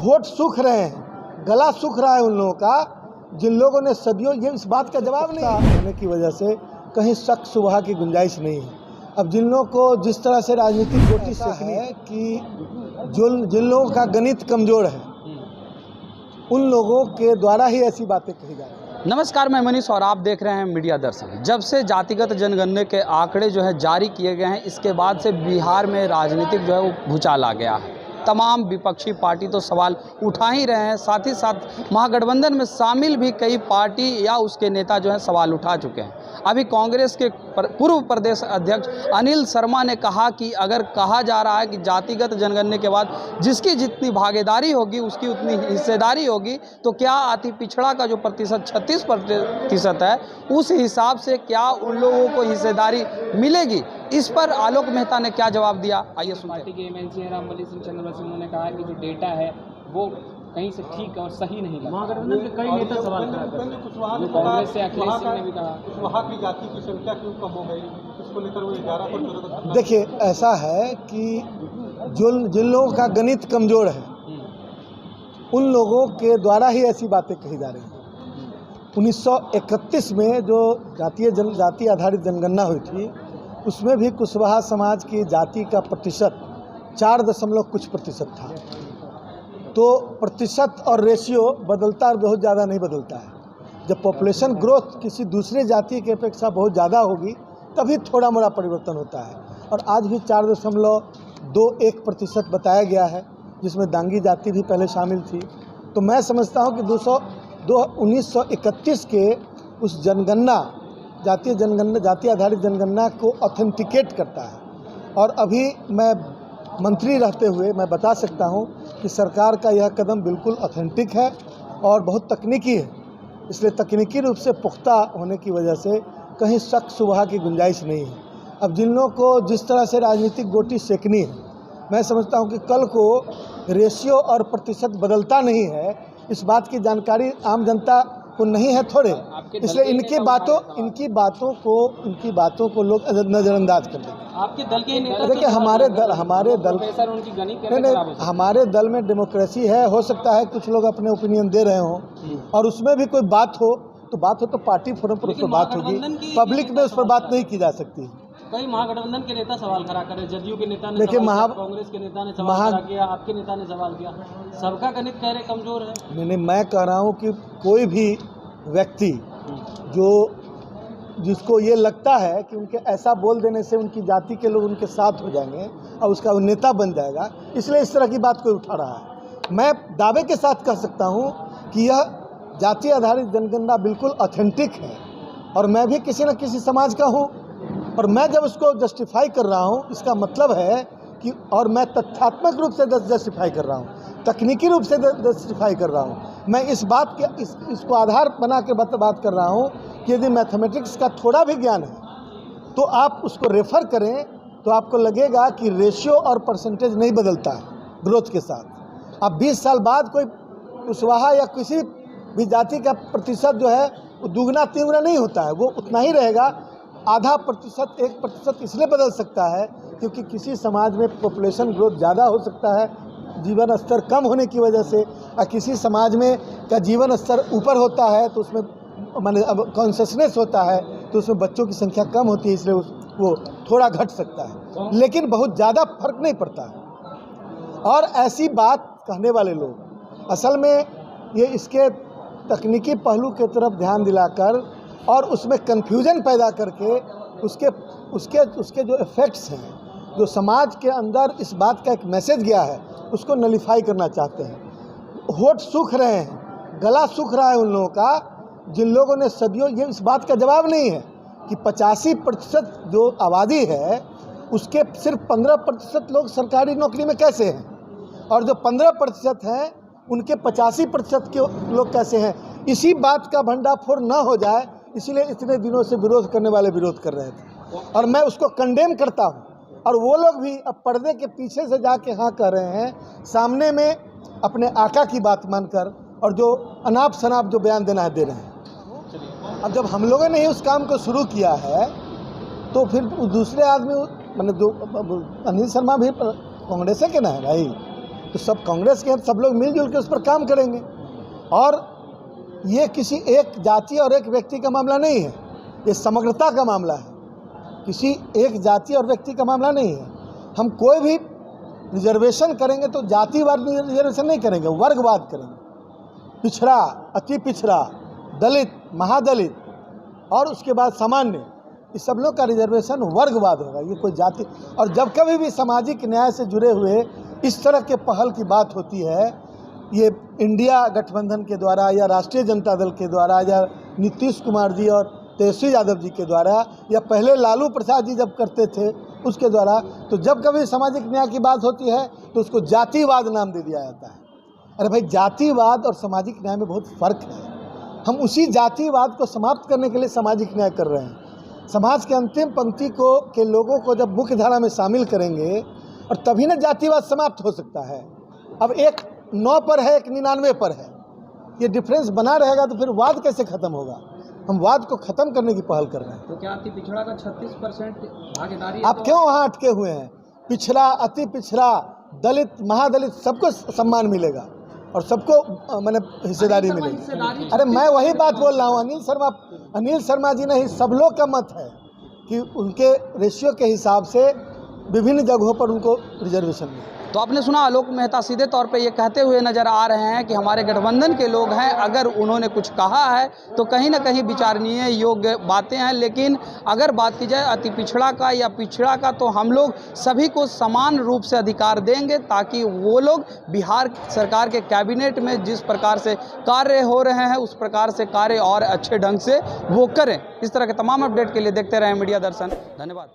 होठ सूख रहे हैं, गला सूख रहा है उन लोगों का जिन लोगों ने सदियों ये इस बात का जवाब नहीं होने की वजह से कहीं शक शुबहा की गुंजाइश नहीं है। अब जिन लोगों को जिस तरह से राजनीतिक गोटी सेकनी है कि जिन लोगों का गणित कमज़ोर है उन लोगों के द्वारा ही ऐसी बातें कही जा रही हैं। नमस्कार, मैं मनीष और आप देख रहे हैं मीडिया दर्शन। जब से जातिगत जनगणना के आंकड़े जो है जारी किए गए हैं, इसके बाद से बिहार में राजनीतिक जो है वो भूचाल आ गया है। तमाम विपक्षी पार्टी तो सवाल उठा ही रहे हैं, साथ ही साथ महागठबंधन में शामिल भी कई पार्टी या उसके नेता जो हैं सवाल उठा चुके हैं। अभी कांग्रेस के पूर्व प्रदेश अध्यक्ष अनिल शर्मा ने कहा कि अगर कहा जा रहा है कि जातिगत जनगणना के बाद जिसकी जितनी भागीदारी होगी उसकी उतनी हिस्सेदारी होगी, तो क्या अति पिछड़ा का जो प्रतिशत 36% है उस हिसाब से क्या उन लोगों को हिस्सेदारी मिलेगी? इस पर आलोक मेहता ने क्या जवाब दिया, आइए सुनते हैं। पार्टी के एमएलसी रामबली सिंह चंद्रवंशी उन्होंने कहा कि जो डेटा है वो कहीं से ठीक और सही नहीं लगा। महागठबंधन के कई नेता सवाल कर रहे हैं। कांग्रेस से अखिलेश सिंह ने भी कहा वहाँ की जाति की संख्या क्यों कम हो गई, इसको लेकर वो 11 पर। देखिए, ऐसा है कि जिन लोगों का गणित कमज़ोर है उन लोगों के द्वारा ही ऐसी बातें कही जा रही हैं। 1931 में जो जाति आधारित जनगणना हुई थी उसमें भी कुशवाहा समाज की जाति का प्रतिशत 4% था। तो प्रतिशत और रेशियो बदलता और बहुत ज़्यादा नहीं बदलता है। जब पॉपुलेशन ग्रोथ किसी दूसरे जाति की अपेक्षा बहुत ज़्यादा होगी तभी थोड़ा मोड़ा परिवर्तन होता है। और आज भी 4.21% बताया गया है, जिसमें दांगी जाति भी पहले शामिल थी। तो मैं समझता हूँ कि 1931 के उस जनगणना जाति आधारित जनगणना को ऑथेंटिकेट करता है। और अभी मैं मंत्री रहते हुए मैं बता सकता हूं कि सरकार का यह कदम बिल्कुल ऑथेंटिक है और बहुत तकनीकी है। इसलिए तकनीकी रूप से पुख्ता होने की वजह से कहीं शक शुबहा की गुंजाइश नहीं है। अब जिन लोगों को जिस तरह से राजनीतिक गोटी सेकनी है, मैं समझता हूं कि कल को रेशियो और प्रतिशत बदलता नहीं है, इस बात की जानकारी आम जनता को नहीं है थोड़े। इसलिए इनकी बातों को लोग नज़रअंदाज कर देंगे। आपके दल के नेता देखिए, हमारे दल में डेमोक्रेसी है। हो सकता है कुछ लोग अपने ओपिनियन दे रहे हों और उसमें भी कोई बात हो तो पार्टी फोरम पर उस पर बात होगी, पब्लिक में उस पर बात नहीं की जा सकती। कई महागठबंधन के नेता सवाल खड़ा कर रहे, जदयू के नेता ने देखिए, कांग्रेस के नेता ने सवाल खड़ा किया, आपके नेता ने सवाल किया, सबका गणित कह रहे कमजोर है। नहीं, मैं कह रहा हूँ कि कोई भी व्यक्ति जिसको ये लगता है कि उनके ऐसा बोल देने से उनकी जाति के लोग उनके साथ हो जाएंगे और उसका वो नेता बन जाएगा, इसलिए इस तरह की बात कोई उठा रहा है। मैं दावे के साथ कह सकता हूँ कि यह जाति आधारित जनगणना बिल्कुल ऑथेंटिक है और मैं भी किसी न किसी समाज का हूँ और मैं जब उसको जस्टिफाई कर रहा हूँ इसका मतलब है कि, और मैं तथ्यात्मक रूप से जस्टिफाई कर रहा हूँ, तकनीकी रूप से जस्टिफाई कर रहा हूँ। मैं इस बात के इसको आधार बना के बात कर रहा हूँ कि यदि मैथमेटिक्स का थोड़ा भी ज्ञान है तो आप उसको रेफ़र करें तो आपको लगेगा कि रेशियो और परसेंटेज नहीं बदलता है ग्रोथ के साथ। अब 20 साल बाद कोई कुशवाहा या किसी भी जाति का प्रतिशत जो है वो दुगना तिगुना नहीं होता है, वो उतना ही रहेगा। आधा प्रतिशत 1% इसलिए बदल सकता है क्योंकि किसी समाज में पॉपुलेशन ग्रोथ ज़्यादा हो सकता है जीवन स्तर कम होने की वजह से, और किसी समाज में का जीवन स्तर ऊपर होता है तो उसमें माने अब कॉन्शसनेस होता है तो उसमें बच्चों की संख्या कम होती है, इसलिए वो थोड़ा घट सकता है, लेकिन बहुत ज़्यादा फर्क नहीं पड़ता है। और ऐसी बात कहने वाले लोग असल में ये इसके तकनीकी पहलू के तरफ ध्यान दिलाकर और उसमें कन्फ्यूजन पैदा करके उसके जो इफ़ेक्ट्स हैं, जो समाज के अंदर इस बात का एक मैसेज गया है, उसको नलीफाई करना चाहते हैं। होठ सूख रहे हैं, गला सूख रहा है उन लोगों का जिन लोगों ने सदियों ये इस बात का जवाब नहीं है कि 85% जो आबादी है उसके सिर्फ 15% लोग सरकारी नौकरी में कैसे हैं और जो 15% हैं उनके 85% के लोग कैसे हैं। इसी बात का भंडाफोड़ न हो जाए इसलिए इतने दिनों से विरोध करने वाले विरोध कर रहे थे और मैं उसको कंडेम करता हूँ। और वो लोग भी अब पर्दे के पीछे से जाके हाँ कह रहे हैं, सामने में अपने आका की बात मानकर और जो अनाप शनाप जो बयान देना है दे रहे हैं। अब जब हम लोगों ने ही उस काम को शुरू किया है तो फिर दूसरे आदमी मैंने जो अनिल शर्मा भी कांग्रेस के ना है भाई, तो सब कांग्रेस के हैं, सब लोग मिलजुल के उस पर काम करेंगे। और ये किसी एक जाति और एक व्यक्ति का मामला नहीं है, ये समग्रता का मामला है, किसी एक जाति और व्यक्ति का मामला नहीं है। हम कोई भी रिजर्वेशन करेंगे तो जातिवाद रिजर्वेशन नहीं करेंगे, वर्गवाद करेंगे। पिछड़ा, अति पिछड़ा, दलित, महादलित और उसके बाद सामान्य, इस सब लोग का रिजर्वेशन वर्गवाद होगा, ये कोई जाति। और जब कभी भी सामाजिक न्याय से जुड़े हुए इस तरह के पहल की बात होती है, ये इंडिया गठबंधन के द्वारा या राष्ट्रीय जनता दल के द्वारा या नीतीश कुमार जी और तेजस्वी यादव जी के द्वारा या पहले लालू प्रसाद जी जब करते थे उसके द्वारा, तो जब कभी सामाजिक न्याय की बात होती है तो उसको जातिवाद नाम दे दिया जाता है। अरे भाई, जातिवाद और सामाजिक न्याय में बहुत फ़र्क है। हम उसी जातिवाद को समाप्त करने के लिए सामाजिक न्याय कर रहे हैं। समाज के अंतिम पंक्ति के लोगों को जब मुख्य धारा में शामिल करेंगे और तभी ना जातिवाद समाप्त हो सकता है। अब एक 9 पर है, एक 99 पर है, ये डिफरेंस बना रहेगा तो फिर वाद कैसे खत्म होगा? हम वाद को खत्म करने की पहल कर रहे हैं। तो क्या अति पिछड़ा का 36% भागीदारी आप क्यों वहाँ अटके हुए हैं? पिछड़ा, अति पिछड़ा, दलित, महादलित, सबको सम्मान मिलेगा और सबको मैंने हिस्सेदारी मिलेगी। अरे मैं वही बात बोल रहा हूँ, अनिल शर्मा जी नहीं, सब लोग का मत है कि उनके रेशियो के हिसाब से विभिन्न जगहों पर उनको रिजर्वेशन मिले। तो आपने सुना, आलोक मेहता सीधे तौर पे ये कहते हुए नज़र आ रहे हैं कि हमारे गठबंधन के लोग हैं, अगर उन्होंने कुछ कहा है तो कहीं ना कहीं विचारणीय योग्य बातें हैं, लेकिन अगर बात की जाए अति पिछड़ा का या पिछड़ा का, तो हम लोग सभी को समान रूप से अधिकार देंगे ताकि वो लोग बिहार सरकार के कैबिनेट में जिस प्रकार से कार्य हो रहे हैं उस प्रकार से कार्य और अच्छे ढंग से वो करें। इस तरह के तमाम अपडेट के लिए देखते रहें मीडिया दर्शन। धन्यवाद।